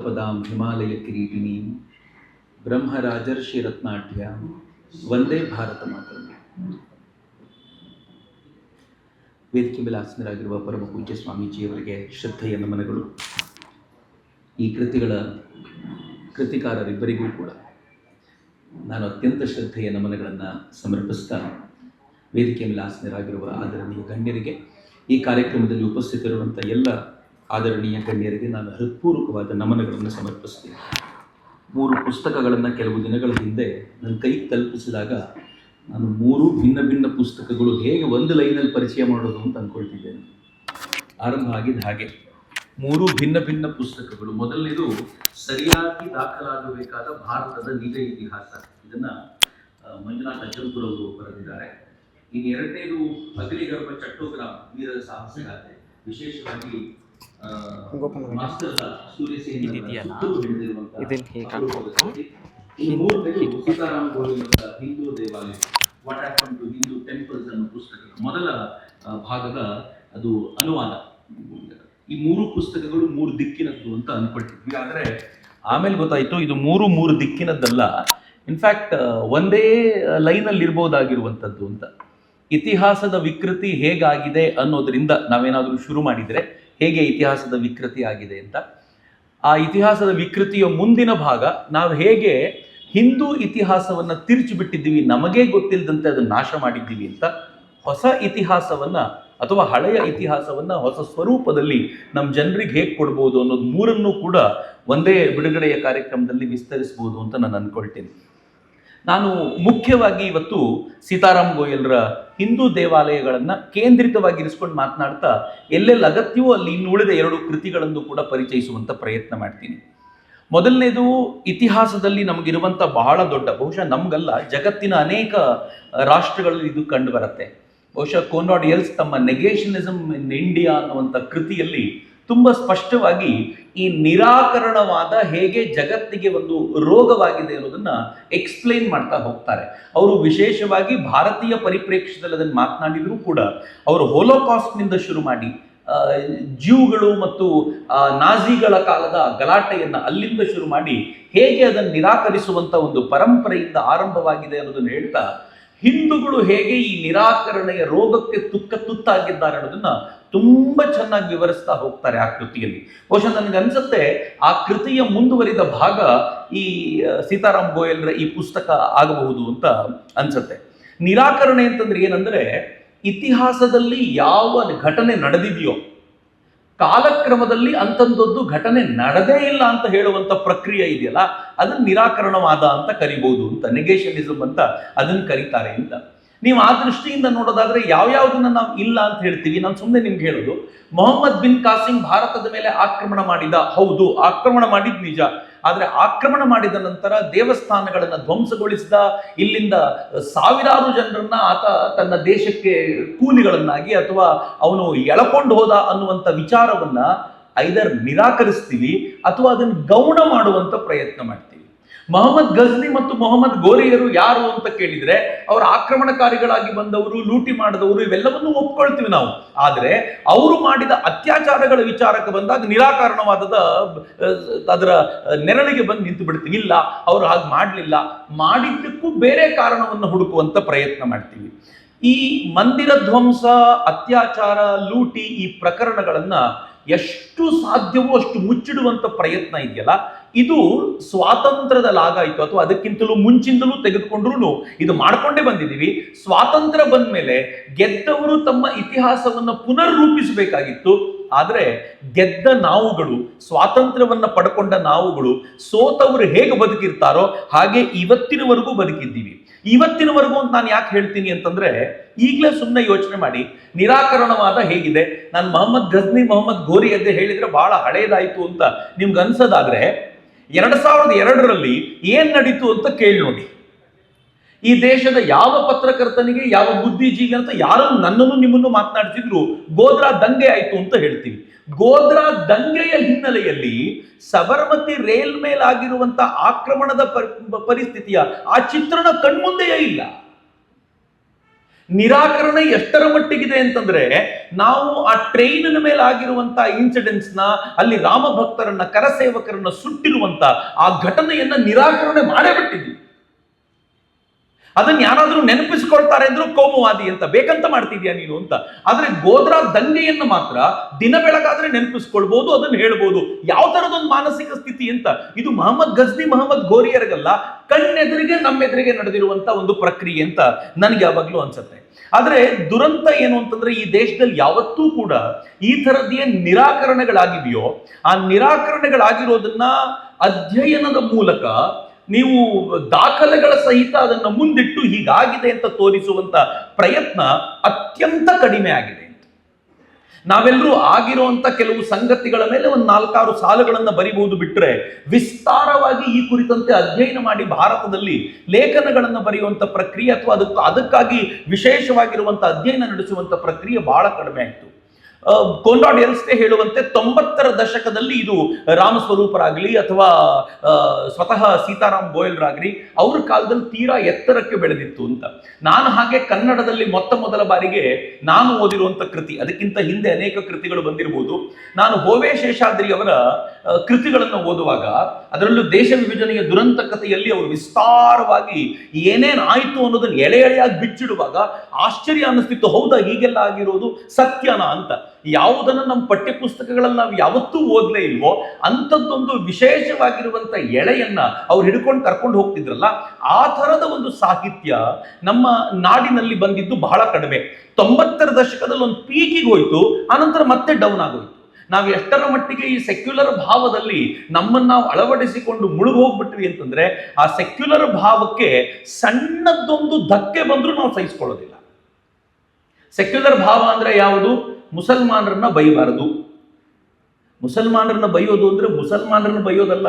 ಪದಾಂ ಹಿಮಾಲಯ ಕಿರೀಟಿನೀಂ ಬ್ರಹ್ಮರಾಜರ್ಷಿ ರತ್ನಾಢ್ಯಾಂ ವಂದೇ ಭಾರತ ಮಾತರಂ. ವೇದಿಕೆ ಮೇಲೆ ಆಸೀನರಾಗಿರುವ ಪರಮ ಪೂಜ್ಯ ಸ್ವಾಮೀಜಿಯವರಿಗೆ ಶ್ರದ್ಧೆಯ ನಮನಗಳು. ಈ ಕೃತಿಗಳ ಕೃತಿಕಾರರಿಬ್ಬರಿಗೂ ಕೂಡ ನಾನು ಅತ್ಯಂತ ಶ್ರದ್ಧೆಯ ನಮನಗಳನ್ನು ಸಮರ್ಪಿಸ್ತಾ, ವೇದಿಕೆ ಮೇಲೆ ಆಸೀನರಾಗಿರುವ ಆದರಣೀಯ ಗಣ್ಯರಿಗೆ, ಈ ಕಾರ್ಯಕ್ರಮದಲ್ಲಿ ಉಪಸ್ಥಿತರಿರುವಂಥ ಎಲ್ಲ ಆದರಣೀಯ ಗಣ್ಯರಿಗೆ ನಾನು ಹೃತ್ಪೂರ್ವಕವಾದ ನಮನಗಳನ್ನು ಸಮರ್ಪಿಸ್ತೀನಿ. 3 ಪುಸ್ತಕಗಳನ್ನು ಕೆಲವು ದಿನಗಳ ಹಿಂದೆ ನನ್ನ ಕೈಗೆ ತಲುಪಿಸಿದಾಗ ನಾನು 3 ಭಿನ್ನ ಭಿನ್ನ ಪುಸ್ತಕಗಳು ಹೇಗೆ ಒಂದು ಲೈನಲ್ಲಿ ಪರಿಚಯ ಮಾಡೋದು ಅಂತ ಅಂದ್ಕೊಳ್ತಿದ್ದೇನೆ. ಆರಂಭ ಆಗಿದ್ದು ಹಾಗೆ. 3 ಭಿನ್ನ ಭಿನ್ನ ಪುಸ್ತಕಗಳು. ಮೊದಲನೇದು ಸರಿಯಾಗಿ ದಾಖಲಾಗಬೇಕಾದ ಭಾರತದ ನಿಜ ಇತಿಹಾಸ. ಇದನ್ನು ಮಂಜುನಾಥ ಅಜ್ಜಂಪುರ ಅವರು ಬರೆದಿದ್ದಾರೆ. ಇನ್ನು ಎರಡನೇದು ಅಗ್ನಿಗರ್ಭ ಚಟ್ಟೋಗ್ರಾಮ ವೀರ ಸಾಹಸಗಾಥೆ, ವಿಶೇಷವಾಗಿ ಮಾಸ್ಟರ್ ಸೂರ್ಯಸೇನ ಸೀತಾರಾಮ್ ಗೋಯಲ್ ಹಿಂದೂ ದೇವಾಲಯ, what happen to Hindu temples ಅನ್ನೋ ಪುಸ್ತಕ ಮೊದಲ ಭಾಗದ ಅದು ಅನುವಾದ. ಈ 3 ಪುಸ್ತಕಗಳು 3 ದಿಕ್ಕಿನದ್ದು ಅಂತ ಅಂದ್ಕೊಳ್ತಿದ್ವಿ. ಆದರೆ ಆಮೇಲೆ ಗೊತ್ತಾಯಿತು ಇದು 3 ದಿಕ್ಕಿನದ್ದಲ್ಲ, ಇನ್ಫ್ಯಾಕ್ಟ್ ಒಂದೇ ಲೈನಲ್ಲಿ ಇರ್ಬೋದಾಗಿರುವಂಥದ್ದು ಅಂತ. ಇತಿಹಾಸದ ವಿಕೃತಿ ಹೇಗಾಗಿದೆ ಅನ್ನೋದರಿಂದ ನಾವೇನಾದರೂ ಶುರು ಮಾಡಿದರೆ ಹೇಗೆ ಇತಿಹಾಸದ ವಿಕೃತಿ ಆಗಿದೆ ಅಂತ, ಆ ಇತಿಹಾಸದ ವಿಕೃತಿಯ ಮುಂದಿನ ಭಾಗ ನಾವು ಹೇಗೆ ಹಿಂದೂ ಇತಿಹಾಸವನ್ನು ತಿರುಚಿಬಿಟ್ಟಿದ್ದೀವಿ, ನಮಗೇ ಗೊತ್ತಿಲ್ಲದಂತೆ ಅದನ್ನು ನಾಶ ಮಾಡಿದ್ದೀವಿ ಅಂತ, ಹೊಸ ಇತಿಹಾಸವನ್ನು ಅಥವಾ ಹಳೆಯ ಇತಿಹಾಸವನ್ನು ಹೊಸ ಸ್ವರೂಪದಲ್ಲಿ ನಮ್ಮ ಜನರಿಗೆ ಹೇಗೆ ಕೊಡ್ಬೋದು ಅನ್ನೋದು 3 ಕೂಡ ಒಂದೇ ಬಿಡುಗಡೆಯ ಕಾರ್ಯಕ್ರಮದಲ್ಲಿ ವಿಸ್ತರಿಸ್ಬೋದು ಅಂತ ನಾನು ಅಂದ್ಕೊಳ್ತೇನೆ. ನಾನು ಮುಖ್ಯವಾಗಿ ಇವತ್ತು ಸೀತಾರಾಮ್ ಗೋಯಲ್ರ ಹಿಂದೂ ದೇವಾಲಯಗಳನ್ನು ಕೇಂದ್ರಿತವಾಗಿರಿಸ್ಕೊಂಡು ಮಾತನಾಡ್ತಾ ಎಲ್ಲೆಲ್ಲಿ ಅಗತ್ಯವೋ ಅಲ್ಲಿ ಇನ್ನು ಉಳಿದ 2 ಕೃತಿಗಳನ್ನು ಕೂಡ ಪರಿಚಯಿಸುವಂಥ ಪ್ರಯತ್ನ ಮಾಡ್ತೀನಿ. ಮೊದಲನೇದು, ಇತಿಹಾಸದಲ್ಲಿ ನಮಗಿರುವಂಥ ಬಹಳ ದೊಡ್ಡ, ಬಹುಶಃ ನಮಗಲ್ಲ ಜಗತ್ತಿನ ಅನೇಕ ರಾಷ್ಟ್ರಗಳಲ್ಲಿ ಇದು ಕಂಡು ಬರುತ್ತೆ. ಬಹುಶಃ ಕೋನಾರ್ಡ್ ಎಲ್ಸ್ ತಮ್ಮ ನೆಗೇಷನಿಸಮ್ ಇನ್ ಇಂಡಿಯಾ ಅನ್ನುವಂಥ ಕೃತಿಯಲ್ಲಿ ತುಂಬ ಸ್ಪಷ್ಟವಾಗಿ ಈ ನಿರಾಕರಣವಾದ ಹೇಗೆ ಜಗತ್ತಿಗೆ ಒಂದು ರೋಗವಾಗಿದೆ ಅನ್ನೋದನ್ನು ಎಕ್ಸ್ಪ್ಲೈನ್ ಮಾಡ್ತಾ ಹೋಗ್ತಾರೆ. ಅವರು ವಿಶೇಷವಾಗಿ ಭಾರತೀಯ ಪರಿಪ್ರೇಕ್ಷ್ಯದಲ್ಲಿ ಅದನ್ನು ಮಾತನಾಡಿದರೂ ಕೂಡ ಅವರು ಹೋಲೋಕಾಸ್ಟ್ನಿಂದ ಶುರು ಮಾಡಿ ಜ್ಯೂಗಳು ಮತ್ತು ನಾಜಿಗಳ ಕಾಲದ ಗಲಾಟೆಯನ್ನು ಅಲ್ಲಿಂದ ಶುರು ಮಾಡಿ ಹೇಗೆ ಅದನ್ನು ನಿರಾಕರಿಸುವಂಥ ಒಂದು ಪರಂಪರೆಯಿಂದ ಆರಂಭವಾಗಿದೆ ಅನ್ನೋದನ್ನು ಹೇಳ್ತಾ, ಹಿಂದೂಗಳು ಹೇಗೆ ಈ ನಿರಾಕರಣೆಯ ರೋಗಕ್ಕೆ ತುತ್ತಾಗಿದ್ದಾರೆ ಅನ್ನೋದನ್ನ ತುಂಬ ಚೆನ್ನಾಗಿ ವಿವರಿಸ್ತಾ ಹೋಗ್ತಾರೆ ಆ ಕೃತಿಯಲ್ಲಿ. ಬಹುಶಃ ನನಗನ್ಸುತ್ತೆ ಆ ಕೃತಿಯ ಮುಂದುವರಿದ ಭಾಗ ಈ ಸೀತಾರಾಮ್ ಗೋಯಲ್ರ ಈ ಪುಸ್ತಕ ಆಗಬಹುದು ಅಂತ ಅನ್ಸುತ್ತೆ. ನಿರಾಕರಣೆ ಅಂತಂದ್ರೆ ಏನಂದ್ರೆ, ಇತಿಹಾಸದಲ್ಲಿ ಯಾವ ಘಟನೆ ನಡೆದಿದೆಯೋ ಕಾಲಕ್ರಮದಲ್ಲಿ ಅಂಥದ್ದೊಂದು ಘಟನೆ ನಡೆದೇ ಇಲ್ಲ ಅಂತ ಹೇಳುವಂಥ ಪ್ರಕ್ರಿಯೆ ಇದೆಯಲ್ಲ, ಅದನ್ನು ನಿರಾಕರಣವಾದ ಅಂತ ಕರಿಬಹುದು ಅಂತ, ನೆಗೇಷನಿಸಮ್ ಅಂತ ಅದನ್ನು ಕರೀತಾರೆ ಅಂತ. ನೀವು ಆ ದೃಷ್ಟಿಯಿಂದ ನೋಡೋದಾದ್ರೆ ಯಾವ್ಯಾವುದನ್ನ ನಾವು ಇಲ್ಲ ಅಂತ ಹೇಳ್ತೀವಿ. ನಾನು ಸುಮ್ಮನೆ ನಿಮ್ಗೆ ಹೇಳೋದು, ಮೊಹಮ್ಮದ್ ಬಿನ್ ಕಾಸಿಂ ಭಾರತದ ಮೇಲೆ ಆಕ್ರಮಣ ಮಾಡಿದ, ಹೌದು ಆಕ್ರಮಣ ಮಾಡಿದ್ ನಿಜ. ಆದರೆ ಆಕ್ರಮಣ ಮಾಡಿದ ನಂತರ ದೇವಸ್ಥಾನಗಳನ್ನು ಧ್ವಂಸಗೊಳಿಸಿದ, ಇಲ್ಲಿಂದ ಸಾವಿರಾರು ಜನರನ್ನ ಆತ ತನ್ನ ದೇಶಕ್ಕೆ ಕೂಲಿಗಳನ್ನಾಗಿ ಅಥವಾ ಅವನು ಎಳಕೊಂಡು ಹೋದ ಅನ್ನುವಂಥ ವಿಚಾರವನ್ನ ಐದರ್ ನಿರಾಕರಿಸ್ತೀವಿ ಅಥವಾ ಅದನ್ನು ಗೌಣ ಮಾಡುವಂತ ಪ್ರಯತ್ನ ಮಾಡ್ತೀವಿ. ಮೊಹಮ್ಮದ್ ಗಜ್ನಿ ಮತ್ತು ಮೊಹಮ್ಮದ್ ಗೋರಿಯರು ಯಾರು ಅಂತ ಕೇಳಿದ್ರೆ ಅವರು ಆಕ್ರಮಣಕಾರಿಗಳಾಗಿ ಬಂದವರು, ಲೂಟಿ ಮಾಡಿದವರು, ಇವೆಲ್ಲವನ್ನೂ ಒಪ್ಕೊಳ್ತೀವಿ ನಾವು. ಆದರೆ ಅವರು ಮಾಡಿದ ಅತ್ಯಾಚಾರಗಳ ವಿಚಾರಕ್ಕೆ ಬಂದಾಗ ನಿರಾಕರಣವಾದದ ಅದರ ನೆರಳಿಗೆ ಬಂದು ನಿಂತು ಬಿಡ್ತೀವಿ. ಇಲ್ಲ, ಅವರು ಹಾಗೆ ಮಾಡಲಿಲ್ಲ, ಮಾಡಿದ್ದಕ್ಕೂ ಬೇರೆ ಕಾರಣವನ್ನು ಹುಡುಕುವಂತ ಪ್ರಯತ್ನ ಮಾಡ್ತೀವಿ. ಈ ಮಂದಿರ ಧ್ವಂಸ, ಅತ್ಯಾಚಾರ, ಲೂಟಿ ಈ ಪ್ರಕರಣಗಳನ್ನ ಎಷ್ಟು ಸಾಧ್ಯವೋ ಅಷ್ಟು ಮುಚ್ಚಿಡುವಂತ ಪ್ರಯತ್ನ ಇದೆಯಲ್ಲ, ಇದು ಸ್ವಾತಂತ್ರ್ಯದ ಲಾಗಾಯಿತು ಅಥವಾ ಅದಕ್ಕಿಂತಲೂ ಮುಂಚಿಂದಲೂ ತೆಗೆದುಕೊಂಡ್ರು ಇದು ಮಾಡ್ಕೊಂಡೇ ಬಂದಿದ್ದೀವಿ. ಸ್ವಾತಂತ್ರ್ಯ ಬಂದ ಮೇಲೆ ಗೆದ್ದವರು ತಮ್ಮ ಇತಿಹಾಸವನ್ನು ಪುನರ್ರೂಪಿಸಬೇಕಾಗಿತ್ತು. ಆದರೆ ಗೆದ್ದ ನಾವುಗಳು, ಸ್ವಾತಂತ್ರ್ಯವನ್ನ ಪಡ್ಕೊಂಡ ನಾವುಗಳು, ಸೋತವರು ಹೇಗೆ ಬದುಕಿರ್ತಾರೋ ಹಾಗೆ ಇವತ್ತಿನವರೆಗೂ ಬದುಕಿದ್ದೀವಿ. ಇವತ್ತಿನವರೆಗೂ ಅಂತ ನಾನು ಯಾಕೆ ಹೇಳ್ತೀನಿ ಅಂತಂದ್ರೆ, ಈಗಲೇ ಸುಮ್ಮನೆ ಯೋಚನೆ ಮಾಡಿ, ನಿರಾಕರಣವಾದ ಹೇಗಿದೆ. ನಾನು ಮೊಹಮ್ಮದ್ ಗಜ್ನಿ, ಮೊಹಮ್ಮದ್ ಗೋರಿಯದ್ದೇ ಹೇಳಿದ್ರೆ ಬಹಳ ಹಳೇದಾಯ್ತು ಅಂತ ನಿಮ್ಗೆ ಅನ್ಸೋದಾದ್ರೆ, 2002ರಲ್ಲಿ ಏನ್ ನಡೀತು ಅಂತ ಕೇಳಿ ನೋಡಿ. ಈ ದೇಶದ ಯಾವ ಪತ್ರಕರ್ತನಿಗೆ, ಯಾವ ಬುದ್ಧಿಜೀವಿ ಅಂತ ಯಾರು ನನ್ನನ್ನು ನಿಮ್ಮನ್ನು ಮಾತನಾಡ್ತಿದ್ರು ಗೋಧ್ರಾ ದಂಗೆ ಆಯ್ತು ಅಂತ ಹೇಳ್ತೀವಿ. ಗೋಧ್ರಾ ದಂಗೆಯ ಹಿನ್ನೆಲೆಯಲ್ಲಿ ಸಬರಮತಿ ರೈಲ್ ಮೇಲಾಗಿರುವಂತ ಆಕ್ರಮಣದ ಪರಿಸ್ಥಿತಿಯ ಆ ಚಿತ್ರಣ ಕಣ್ಮುಂದೆಯೇ ಇಲ್ಲ. ನಿರಾಕರಣೆ ಎಷ್ಟರ ಮಟ್ಟಿಗಿದೆ ಅಂತಂದ್ರೆ, ನಾವು ಆ ಟ್ರೈನಿನ ಮೇಲೆ ಆಗಿರುವಂತ ಇನ್ಸಿಡೆಂಟ್ಸ್ ನ, ಅಲ್ಲಿ ರಾಮ ಭಕ್ತರನ್ನ, ಕರಸೇವಕರನ್ನ ಸುಟ್ಟಿರುವಂತ ಆ ಘಟನೆಯನ್ನ ನಿರಾಕರಣೆ ಮಾಡೇ ಬಿಟ್ಟಿದ್ವಿ. ಅದನ್ನ ಯಾರಾದ್ರೂ ನೆನಪಿಸ್ಕೊಳ್ತಾರೆ ಅಂದ್ರೂ ಕೋಮುವಾದಿ ಅಂತ, ಬೇಕಂತ ಮಾಡ್ತಿದ್ಯಾ ನೀನು ಅಂತ. ಆದ್ರೆ ಗೋಧ್ರಾ ದಂಗೆಯನ್ನು ಮಾತ್ರ ದಿನ ಬೆಳಗಾದ್ರೆ ನೆನಪಿಸ್ಕೊಳ್ಬಹುದು, ಅದನ್ನ ಹೇಳ್ಬೋದು. ಯಾವ ತರದೊಂದು ಮಾನಸಿಕ ಸ್ಥಿತಿ ಅಂತ. ಇದು ಮೊಹಮ್ಮದ್ ಗಜ್ನಿ, ಮೊಹಮ್ಮದ್ ಘೋರಿಯರಿಗಲ್ಲ, ಕಣ್ಣೆದುರಿಗೆ ನಮ್ಮೆದುರಿಗೆ ನಡೆದಿರುವಂತ ಒಂದು ಪ್ರಕ್ರಿಯೆ ಅಂತ ನನಗೆ ಯಾವಾಗ್ಲೂ ಅನ್ಸುತ್ತೆ. ಆದ್ರೆ ದುರಂತ ಏನು ಅಂತಂದ್ರೆ, ಈ ದೇಶದಲ್ಲಿ ಯಾವತ್ತೂ ಕೂಡ ಈ ತರದ್ದೇನ್ ನಿರಾಕರಣೆಗಳಾಗಿದೆಯೋ, ಆ ನಿರಾಕರಣೆಗಳಾಗಿರೋದನ್ನ ಅಧ್ಯಯನದ ಮೂಲಕ ನೀವು ದಾಖಲೆಗಳ ಸಹಿತ ಅದನ್ನು ಮುಂದಿಟ್ಟು ಹೀಗಾಗಿದೆ ಅಂತ ತೋರಿಸುವಂತ ಪ್ರಯತ್ನ ಅತ್ಯಂತ ಕಡಿಮೆ ಆಗಿದೆ. ನಾವೆಲ್ಲರೂ ಆಗಿರುವಂತ ಕೆಲವು ಸಂಗತಿಗಳ ಮೇಲೆ ಒಂದು 4-6 ಸಾಲುಗಳನ್ನು ಬರೀಬಹುದು ಬಿಟ್ರೆ, ವಿಸ್ತಾರವಾಗಿ ಈ ಕುರಿತಂತೆ ಅಧ್ಯಯನ ಮಾಡಿ ಭಾರತದಲ್ಲಿ ಲೇಖನಗಳನ್ನು ಬರೆಯುವಂತ ಪ್ರಕ್ರಿಯೆ ಅಥವಾ ಅದಕ್ಕಾಗಿ ವಿಶೇಷವಾಗಿರುವಂತ ಅಧ್ಯಯನ ನಡೆಸುವಂತ ಪ್ರಕ್ರಿಯೆ ಬಹಳ ಕಡಿಮೆ ಆಯಿತು. ಕೋನ್ರಾಡ್ ಎಲ್ಸ್ಟೇ ಹೇಳುವಂತೆ 90ರ ದಶಕದಲ್ಲಿ ಇದು ರಾಮಸ್ವರೂಪರಾಗಲಿ ಅಥವಾ ಸ್ವತಃ ಸೀತಾರಾಮ್ ಗೋಯಲ್ರಾಗಲಿ ಅವ್ರ ಕಾಲದಲ್ಲಿ ತೀರಾ ಎತ್ತರಕ್ಕೆ ಬೆಳೆದಿತ್ತು ಅಂತ. ನಾನು ಹಾಗೆ ಕನ್ನಡದಲ್ಲಿ ಮೊದಲ ಬಾರಿಗೆ ನಾನು ಓದಿರುವಂತ ಕೃತಿ, ಅದಕ್ಕಿಂತ ಹಿಂದೆ ಅನೇಕ ಕೃತಿಗಳು ಬಂದಿರಬಹುದು, ನಾನು ಹೋವೆ ಶೇಷಾದ್ರಿ ಅವರ ಕೃತಿಗಳನ್ನು ಓದುವಾಗ, ಅದರಲ್ಲೂ ದೇಶ ವಿಭಜನೆಯ ದುರಂತ ಕಥೆಯಲ್ಲಿ ಅವರು ವಿಸ್ತಾರವಾಗಿ ಏನೇನಾಯಿತು ಅನ್ನೋದನ್ನ ಎಳೆಯಾಗಿ ಬಿಚ್ಚಿಡುವಾಗ ಆಶ್ಚರ್ಯ ಅನ್ನಿಸ್ತಿತ್ತು. ಹೌದಾ, ಹೀಗೆಲ್ಲ ಆಗಿರೋದು ಸತ್ಯನಾ ಅಂತ. ಯಾವುದನ್ನು ನಮ್ಮ ಪಠ್ಯ ಪುಸ್ತಕಗಳಲ್ಲಿ ನಾವು ಯಾವತ್ತೂ ಓದಲೇ ಇಲ್ವೋ ಅಂಥದ್ದೊಂದು ವಿಶೇಷವಾಗಿರುವಂತ ಎಳೆಯನ್ನ ಅವ್ರು ಹಿಡ್ಕೊಂಡು ಕರ್ಕೊಂಡು ಹೋಗ್ತಿದ್ರಲ್ಲ, ಆ ಥರದ ಒಂದು ಸಾಹಿತ್ಯ ನಮ್ಮ ನಾಡಿನಲ್ಲಿ ಬಂದಿದ್ದು ಬಹಳ ಕಡಿಮೆ. 90ರ ದಶಕದಲ್ಲಿ ಒಂದು ಪೀಕಿಗೆ ಹೋಯ್ತು, ಆನಂತರ ಮತ್ತೆ ಡೌನ್ ಆಗೋಯ್ತು. ನಾವು ಎಷ್ಟರ ಮಟ್ಟಿಗೆ ಈ ಸೆಕ್ಯುಲರ್ ಭಾವದಲ್ಲಿ ನಮ್ಮನ್ನು ನಾವು ಅಳವಡಿಸಿಕೊಂಡು ಮುಳುಗಿ ಹೋಗ್ಬಿಟ್ವಿ ಅಂತಂದ್ರೆ, ಆ ಸೆಕ್ಯುಲರ್ ಭಾವಕ್ಕೆ ಸಣ್ಣದೊಂದು ಧಕ್ಕೆ ಬಂದರೂ ನಾವು ಸಹಿಸ್ಕೊಳ್ಳೋದಿಲ್ಲ. ಸೆಕ್ಯುಲರ್ ಭಾವ ಅಂದ್ರೆ ಯಾವುದು? ಮುಸಲ್ಮಾನರನ್ನ ಬೈಬಾರದು. ಮುಸಲ್ಮಾನರನ್ನ ಬೈಯೋದು ಅಂದ್ರೆ ಮುಸಲ್ಮಾನರನ್ನ ಬೈಯೋದಲ್ಲ,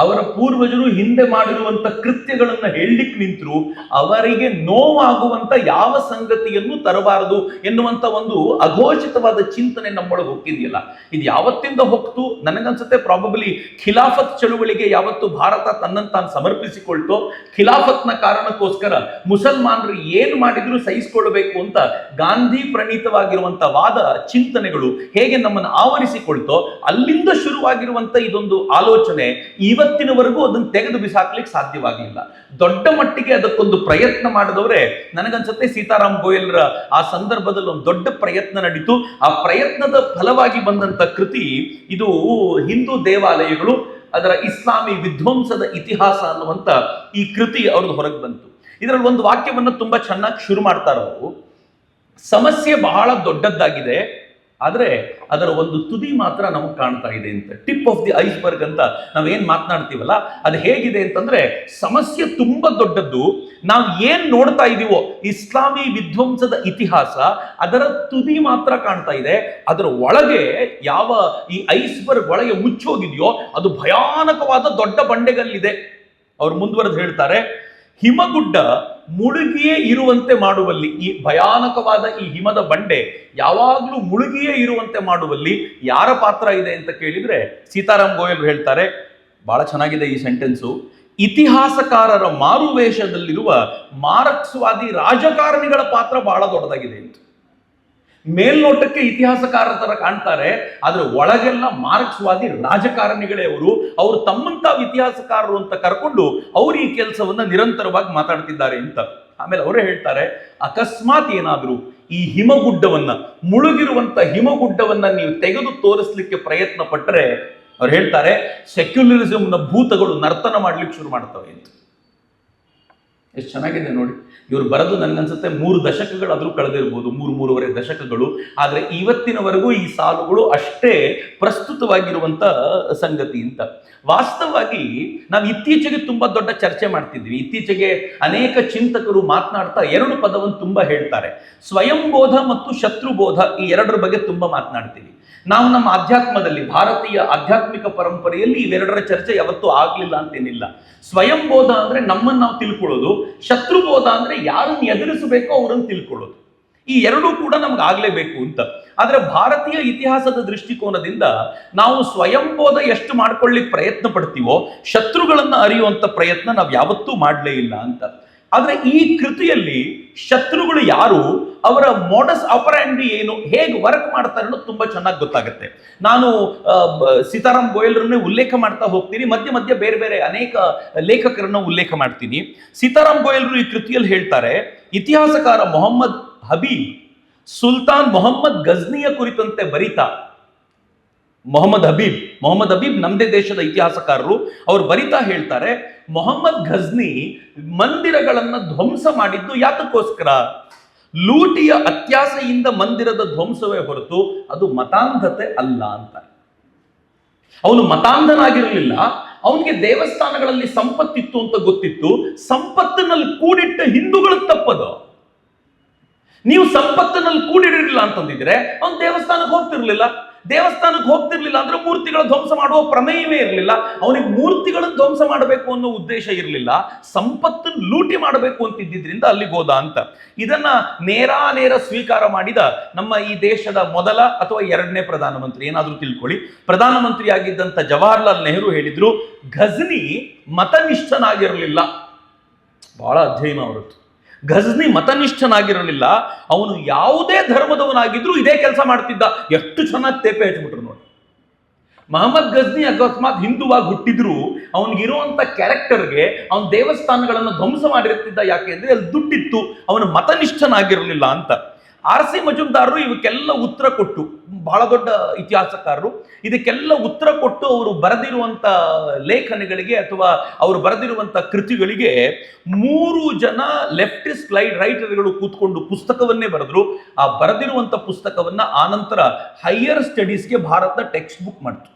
ಅವರ ಪೂರ್ವಜರು ಹಿಂದೆ ಮಾಡಿರುವಂತ ಕೃತ್ಯಗಳನ್ನ ಹೇಳಲಿಕ್ಕೆ ನಿಂತರು ಅವರಿಗೆ ನೋವಾಗುವಂತ ಯಾವ ಸಂಗತಿಯನ್ನು ತರಬಾರದು ಎನ್ನುವಂತ ಒಂದು ಅಘೋಷಿತವಾದ ಚಿಂತನೆ ನಮ್ಮೊಳಗೆ ಹೋಗ್ತಿದೆಯಲ್ಲ, ಇದು ಯಾವತ್ತಿಂದ ಹೋಗ್ತು ನನಗನ್ಸುತ್ತೆ. ಪ್ರಾಬಬ್ಲಿ ಖಿಲಾಫತ್ ಚಳುವಳಿಗೆ ಯಾವತ್ತು ಭಾರತ ತನ್ನನ್ನು ತಾನು ಸಮರ್ಪಿಸಿಕೊಳ್ತೋ, ಖಿಲಾಫತ್ನ ಕಾರಣಕ್ಕೋಸ್ಕರ ಮುಸಲ್ಮಾನರು ಏನು ಮಾಡಿದ್ರು ಸಹಿಸಿಕೊಳ್ಳಬೇಕು ಅಂತ ಗಾಂಧಿ ಪ್ರಣೀತವಾಗಿರುವಂತ ವಾದ ಚಿಂತನೆಗಳು ಹೇಗೆ ನಮ್ಮನ್ನು ಆವರಿಸಿಕೊಳ್ತೋ, ಅಲ್ಲಿಂದ ಶುರುವಾಗಿರುವಂತ ಇದೊಂದು ಆಲೋಚನೆ ಇವತ್ತಿನವರೆಗೂ ಅದನ್ನು ತೆಗೆದು ಬಿಸಾಕ್ಲಿಕ್ಕೆ ಸಾಧ್ಯವಾಗಲಿಲ್ಲ. ದೊಡ್ಡ ಮಟ್ಟಿಗೆ ಅದಕ್ಕೊಂದು ಪ್ರಯತ್ನ ಮಾಡಿದವರೇ ನನಗನ್ಸುತ್ತೆ ಸೀತಾರಾಮ್ ಗೋಯಲ್ರ ಆ ಸಂದರ್ಭದಲ್ಲಿ ಒಂದು ದೊಡ್ಡ ಪ್ರಯತ್ನ ನಡೀತು. ಆ ಪ್ರಯತ್ನದ ಫಲವಾಗಿ ಬಂದಂತ ಕೃತಿ ಇದು ಹಿಂದೂ ದೇವಾಲಯಗಳು, ಅದರ ಇಸ್ಲಾಮಿ ವಿಧ್ವಂಸದ ಇತಿಹಾಸ ಅನ್ನುವಂತ ಈ ಕೃತಿ ಅವ್ರದ್ದು ಹೊರಗೆ ಬಂತು. ಇದರಲ್ಲಿ ಒಂದು ವಾಕ್ಯವನ್ನು ತುಂಬಾ ಚೆನ್ನಾಗಿ ಶುರು ಮಾಡ್ತಾರೆ ಅವರು. ಸಮಸ್ಯೆ ಬಹಳ ದೊಡ್ಡದ್ದಾಗಿದೆ, ಆದರೆ ಅದರ ಒಂದು ತುದಿ ಮಾತ್ರ ನಮಗೆ ಕಾಣ್ತಾ ಇದೆ ಅಂತ. ಟಿಪ್ ಆಫ್ ದಿ ಐಸ್ಬರ್ಗ್ ಅಂತ ನಾವೇನ್ ಮಾತನಾಡ್ತೀವಲ್ಲ, ಅದು ಹೇಗಿದೆ ಅಂತಂದ್ರೆ, ಸಮಸ್ಯೆ ತುಂಬಾ ದೊಡ್ಡದ್ದು. ನಾವು ಏನ್ ನೋಡ್ತಾ ಇದೀವೋ ಇಸ್ಲಾಮಿ ವಿಧ್ವಂಸದ ಇತಿಹಾಸ, ಅದರ ತುದಿ ಮಾತ್ರ ಕಾಣ್ತಾ ಇದೆ. ಅದರ ಒಳಗೆ ಯಾವ ಈ ಐಸ್ಬರ್ಗ್ ಒಳಗೆ ಮುಚ್ಚೋಗಿದೆಯೋ ಅದು ಭಯಾನಕವಾದ ದೊಡ್ಡ ಬಂಡೆಗಲ್ಲಿದೆ. ಅವ್ರು ಮುಂದುವರೆದು ಹೇಳ್ತಾರೆ, ಹಿಮಗುಡ್ಡ ಮುಳುಗಿಯೇ ಇರುವಂತೆ ಮಾಡುವಲ್ಲಿ, ಈ ಭಯಾನಕವಾದ ಈ ಹಿಮದ ಬಂಡೆ ಯಾವಾಗಲೂ ಮುಳುಗಿಯೇ ಇರುವಂತೆ ಮಾಡುವಲ್ಲಿ ಯಾರ ಪಾತ್ರ ಇದೆ ಅಂತ ಕೇಳಿದ್ರೆ ಸೀತಾರಾಮ್ ಗೋಯಲ್ ಹೇಳ್ತಾರೆ, ಬಹಳ ಚೆನ್ನಾಗಿದೆ ಈ ಸೆಂಟೆನ್ಸು, ಇತಿಹಾಸಕಾರರ ಮಾರುವೇಷದಲ್ಲಿರುವ ಮಾರ್ಕ್ಸ್ವಾದಿ ರಾಜಕಾರಣಿಗಳ ಪಾತ್ರ ಬಹಳ ದೊಡ್ಡದಾಗಿದೆ ಅಂತ. ಮೇಲ್ನೋಟಕ್ಕೆ ಇತಿಹಾಸಕಾರರ ತರ ಕಾಣ್ತಾರೆ, ಆದ್ರೆ ಒಳಗೆಲ್ಲ ಮಾರ್ಕ್ಸ್ವಾದಿ ರಾಜಕಾರಣಿಗಳೇ ಅವರು ತಮ್ಮಂತ ಇತಿಹಾಸಕಾರರು ಅಂತ ಕರ್ಕೊಂಡು ಅವರು ಈ ಕೆಲಸವನ್ನ ನಿರಂತರವಾಗಿ ಮಾತಾಡ್ತಿದ್ದಾರೆ ಅಂತ. ಆಮೇಲೆ ಅವರೇ ಹೇಳ್ತಾರೆ, ಅಕಸ್ಮಾತ್ ಏನಾದ್ರು ಈ ಹಿಮಗುಡ್ಡವನ್ನ, ಮುಳುಗಿರುವಂತ ಹಿಮಗುಡ್ಡವನ್ನ ನೀವು ತೆಗೆದು ತೋರಿಸ್ಲಿಕ್ಕೆ ಪ್ರಯತ್ನ ಪಟ್ಟರೆ, ಅವ್ರು ಹೇಳ್ತಾರೆ ಸೆಕ್ಯುಲರಿಸಂನ ಭೂತಗಳು ನರ್ತನ ಮಾಡ್ಲಿಕ್ಕೆ ಶುರು ಮಾಡ್ತವೆ ಅಂತ. ಎಷ್ಟು ಚೆನ್ನಾಗಿದೆ ನೋಡಿ. ಇವರು ಬರೆದು ನನಗನ್ಸುತ್ತೆ 3 ದಶಕಗಳಾದರೂ ಕಳೆದಿರ್ಬೋದು, 3-3.5 ದಶಕಗಳು. ಆದರೆ ಇವತ್ತಿನವರೆಗೂ ಈ ಸಾಲುಗಳು ಅಷ್ಟೇ ಪ್ರಸ್ತುತವಾಗಿರುವಂತ ಸಂಗತಿ ಅಂತ. ವಾಸ್ತವವಾಗಿ ನಾವು ಇತ್ತೀಚೆಗೆ ತುಂಬಾ ದೊಡ್ಡ ಚರ್ಚೆ ಮಾಡ್ತಿದ್ವಿ. ಇತ್ತೀಚೆಗೆ ಅನೇಕ ಚಿಂತಕರು ಮಾತನಾಡ್ತಾ 2 ಪದವನ್ನು ತುಂಬಾ ಹೇಳ್ತಾರೆ, ಸ್ವಯಂಬೋಧ ಮತ್ತು ಶತ್ರುಬೋಧ. ಈ 2ರ ಬಗ್ಗೆ ತುಂಬಾ ಮಾತನಾಡ್ತೀವಿ ನಾವು. ನಮ್ಮ ಆಧ್ಯಾತ್ಮದಲ್ಲಿ, ಭಾರತೀಯ ಆಧ್ಯಾತ್ಮಿಕ ಪರಂಪರೆಯಲ್ಲಿ ಇವೆರಡರ ಚರ್ಚೆ ಯಾವತ್ತೂ ಆಗ್ಲಿಲ್ಲ ಅಂತೇನಿಲ್ಲ. ಸ್ವಯಂಬೋಧ ಅಂದ್ರೆ ನಮ್ಮನ್ನು ನಾವು ತಿಳ್ಕೊಳ್ಳೋದು, ಶತ್ರುಬೋಧ ಅಂದ್ರೆ ಯಾರನ್ನು ಎದುರಿಸಬೇಕೋ ಅವರನ್ನು ತಿಳ್ಕೊಳ್ಳೋದು. ಈ ಎರಡೂ ಕೂಡ ನಮ್ಗೆ ಆಗ್ಲೇಬೇಕು ಅಂತ. ಆದ್ರೆ ಭಾರತೀಯ ಇತಿಹಾಸದ ದೃಷ್ಟಿಕೋನದಿಂದ ನಾವು ಸ್ವಯಂಬೋಧ ಎಷ್ಟು ಮಾಡ್ಕೊಳ್ಳಿಕ್ ಪ್ರಯತ್ನ ಪಡ್ತೀವೋ, ಶತ್ರುಗಳನ್ನ ಅರಿಯುವಂತ ಪ್ರಯತ್ನ ನಾವು ಯಾವತ್ತೂ ಮಾಡಲೇ ಇಲ್ಲ ಅಂತ. ಆದ್ರೆ ಈ ಕೃತಿಯಲ್ಲಿ ಶತ್ರುಗಳು ಯಾರು, ಅವರ ಮೋಡಸ್ ಆಪರಾಂಡಿ ಏನು, ಹೇಗೆ ವರ್ಕ್ ಮಾಡ್ತಾರೆ ಅನ್ನೋದು ತುಂಬಾ ಚೆನ್ನಾಗಿ ಗೊತ್ತಾಗುತ್ತೆ. ನಾನು ಸೀತಾರಾಮ್ ಗೋಯಲ್ರನ್ನೇ ಉಲ್ಲೇಖ ಮಾಡ್ತಾ ಹೋಗ್ತೀನಿ, ಮಧ್ಯೆ ಮಧ್ಯೆ ಬೇರೆ ಬೇರೆ ಅನೇಕ ಲೇಖಕರನ್ನ ಉಲ್ಲೇಖ ಮಾಡ್ತೀನಿ. ಸೀತಾರಾಮ್ ಗೋಯಲ್ರು ಈ ಕೃತಿಯಲ್ಲಿ ಹೇಳ್ತಾರೆ, ಇತಿಹಾಸಕಾರ ಮೊಹಮ್ಮದ್ ಹಬೀಬ್ ಸುಲ್ತಾನ್ ಮೊಹಮ್ಮದ್ ಗಜ್ನಿಯ ಕುರಿತಂತೆ ಬರಿತಾ, ಮೊಹಮ್ಮದ್ ಹಬೀಬ್ ನಮ್ಮದೇ ದೇಶದ ಇತಿಹಾಸಕಾರರು, ಅವ್ರು ಬರಿತಾ ಹೇಳ್ತಾರೆ, ಮೊಹಮ್ಮದ್ ಗಜ್ನಿ ಮಂದಿರಗಳನ್ನ ಧ್ವಂಸ ಮಾಡಿದ್ದು ಯಾತಕ್ಕೋಸ್ಕರ? ಲೂಟಿಯ ಅತ್ಯಾಸೆಯಿಂದ ಮಂದಿರದ ಧ್ವಂಸವೇ ಹೊರತು ಅದು ಮತಾಂಧತೆ ಅಲ್ಲ ಅಂತ. ಅವನು ಮತಾಂಧನಾಗಿರಲಿಲ್ಲ, ಅವನಿಗೆ ದೇವಸ್ಥಾನಗಳಲ್ಲಿ ಸಂಪತ್ತಿತ್ತು ಅಂತ ಗೊತ್ತಿತ್ತು. ಸಂಪತ್ತಿನಲ್ಲಿ ಕೂಡಿಟ್ಟ ಹಿಂದೂಗಳು ತಪ್ಪದು. ನೀವು ಸಂಪತ್ತಿನಲ್ಲಿ ಕೂಡಿಡಿರಲಿಲ್ಲ ಅಂತಂದಿದ್ರೆ ಅವನು ದೇವಸ್ಥಾನಕ್ಕೆ ಹೋಗ್ತಿರ್ಲಿಲ್ಲ ಅಂದ್ರೆ ಮೂರ್ತಿಗಳ ಧ್ವಂಸ ಮಾಡುವ ಪ್ರಮೇಯವೇ ಇರಲಿಲ್ಲ. ಅವನಿಗೆ ಮೂರ್ತಿಗಳನ್ನು ಧ್ವಂಸ ಮಾಡಬೇಕು ಅನ್ನೋ ಉದ್ದೇಶ ಇರಲಿಲ್ಲ, ಸಂಪತ್ತನ್ನು ಲೂಟಿ ಮಾಡಬೇಕು ಅಂತಿದ್ದರಿಂದ ಅಲ್ಲಿಗೆ ಹೋದ ಅಂತ. ಇದನ್ನ ನೇರ ಸ್ವೀಕಾರ ಮಾಡಿದ ನಮ್ಮ ಈ ದೇಶದ ಮೊದಲ ಅಥವಾ ಎರಡನೇ ಪ್ರಧಾನಮಂತ್ರಿ, ಏನಾದ್ರೂ ತಿಳ್ಕೊಳ್ಳಿ, ಪ್ರಧಾನಮಂತ್ರಿ ಆಗಿದ್ದಂತ ಜವಾಹರ್ಲಾಲ್ ನೆಹರು ಹೇಳಿದ್ರು, ಘಜ್ನಿ ಮತನಿಷ್ಠನಾಗಿರಲಿಲ್ಲ. ಬಹಳ ಅಧ್ಯಯನ ಅವರದ್ದು. ಘಜ್ನಿ ಮತನಿಷ್ಠನಾಗಿರಲಿಲ್ಲ, ಅವನು ಯಾವುದೇ ಧರ್ಮದವನಾಗಿದ್ರು ಇದೇ ಕೆಲಸ ಮಾಡ್ತಿದ್ದ. ಎಷ್ಟು ಚೆನ್ನಾಗಿ ತೇಪೆ ಹಚ್ಬಿಟ್ರು ನೋಡಿ. ಮಹಮ್ಮದ್ ಘಜ್ನಿ ಅಕಸ್ಮಾತ್ ಹಿಂದುವಾಗಿ ಹುಟ್ಟಿದ್ರು ಅವನಿಗಿರುವಂತ ಕ್ಯಾರೆಕ್ಟರ್ಗೆ ಅವನ ದೇವಸ್ಥಾನಗಳನ್ನು ಧ್ವಂಸ ಮಾಡಿರ್ತಿದ್ದ. ಯಾಕೆ ಅಂದ್ರೆ ಅಲ್ಲಿ ದುಡ್ಡಿತ್ತು, ಅವನು ಮತನಿಷ್ಠನಾಗಿರಲಿಲ್ಲ ಅಂತ. RC ಮಜುಮ್ದಾರರು ಇವಕ್ಕೆಲ್ಲ ಉತ್ತರ ಕೊಟ್ಟು, ಬಹಳ ದೊಡ್ಡ ಇತಿಹಾಸಕಾರರು, ಇದಕ್ಕೆಲ್ಲ ಉತ್ತರ ಕೊಟ್ಟು ಅವರು ಬರೆದಿರುವಂತ ಲೇಖನಗಳಿಗೆ ಅಥವಾ ಅವರು ಬರೆದಿರುವಂತ ಕೃತಿಗಳಿಗೆ 3 ಜನ ಲೆಫ್ಟಿಸ್ಟ್ ರೈಟರ್ಗಳು ಕೂತ್ಕೊಂಡು ಪುಸ್ತಕವನ್ನೇ ಬರೆದ್ರು. ಆ ಬರೆದಿರುವಂತ ಪುಸ್ತಕವನ್ನ ಆನಂತರ ಹೈಯರ್ ಸ್ಟಡೀಸ್ಗೆ ಭಾರತ ಟೆಕ್ಸ್ಟ್ ಬುಕ್ ಮಾಡ್ತು.